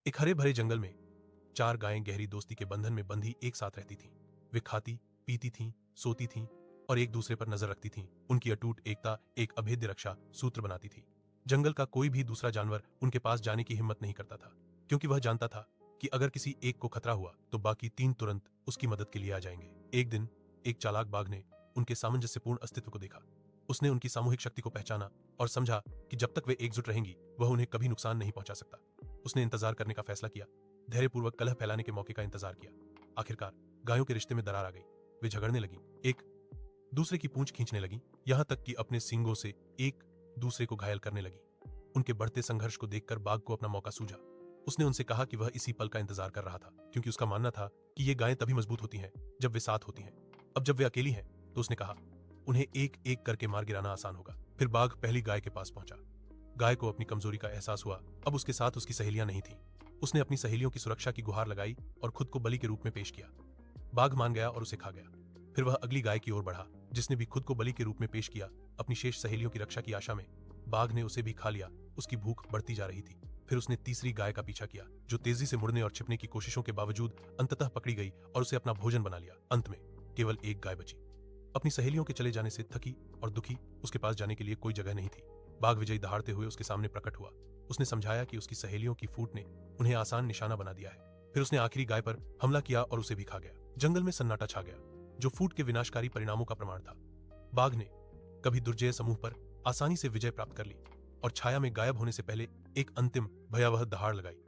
एक हरे भरे जंगल में चार गायें गहरी दोस्ती के बंधन में बंधी एक साथ रहती थीं। वे खाती पीती थीं, सोती थीं और एक दूसरे पर नजर रखती थीं। उनकी अटूट एकता एक अभेद्य रक्षा सूत्र बनाती थी। जंगल का कोई भी दूसरा जानवर उनके पास जाने की हिम्मत नहीं करता था, क्योंकि वह जानता था कि अगर किसी एक को खतरा हुआ तो बाकी तीन तुरंत उसकी मदद के लिए आ जाएंगे। एक दिन एक चालाक बाघ ने उनके सामंजस्यपूर्ण अस्तित्व को देखा। उसने उनकी सामूहिक शक्ति को पहचाना और समझा कि जब तक वे एकजुट रहेंगी वह उन्हें कभी नुकसान नहीं पहुंचा सकता। उसने इंतजार करने का फैसला किया, धैर्यपूर्वक कलह फैलाने के मौके का इंतजार किया। आखिरकार गायों के रिश्ते में दरार आ गई। वे झगड़ने लगी, एक दूसरे की पूंछ खींचने लगी, यहां तक कि अपने सींगों से एक दूसरे को घायल करने लगी। उनके बढ़ते संघर्ष को देखकर बाघ को अपना मौका सूझा। उसने उनसे कहा कि वह इसी पल का इंतजार कर रहा था, क्योंकि उसका मानना था कि ये गायें तभी मजबूत होती हैं जब वे साथ होती हैं। अब जब वे अकेली हैं तो उसने कहा, उन्हें एक एक करके मार गिराना आसान होगा। फिर बाघ पहली गाय के पास पहुंचा। गाय को अपनी कमजोरी का एहसास हुआ। अब उसके साथ उसकी सहेलियां नहीं थीं। उसने अपनी सहेलियों की सुरक्षा की गुहार लगाई और खुद को बलि के रूप में पेश किया। बाघ मान गया और उसे खा गया। फिर वह अगली गाय की ओर बढ़ा, जिसने भी खुद को बलि के रूप में पेश किया। अपनी शेष सहेलियों की रक्षा की आशा में बाघ ने उसे भी खा लिया। उसकी भूख बढ़ती जा रही थी। फिर उसने तीसरी गाय का पीछा किया, जो तेजी से मुड़ने और छिपने की कोशिशों के बावजूद अंततः पकड़ी गई और उसे अपना भोजन बना लिया। अंत में केवल एक गाय बची। अपनी सहेलियों के चले जाने से थकी और दुखी उसके पास जाने के लिए कोई जगह नहीं थी। बाघ विजयी दहाड़ते हुए उसके सामने प्रकट हुआ। उसने समझाया कि उसकी सहेलियों की फूट ने उन्हें आसान निशाना बना दिया है। फिर उसने आखिरी गाय पर हमला किया और उसे भी खा गया। जंगल में सन्नाटा छा गया, जो फूट के विनाशकारी परिणामों का प्रमाण था। बाघ ने कभी दुर्जय समूह पर आसानी से विजय प्राप्त कर ली और छाया में गायब होने से पहले एक अंतिम भयावह दहाड़ लगाई।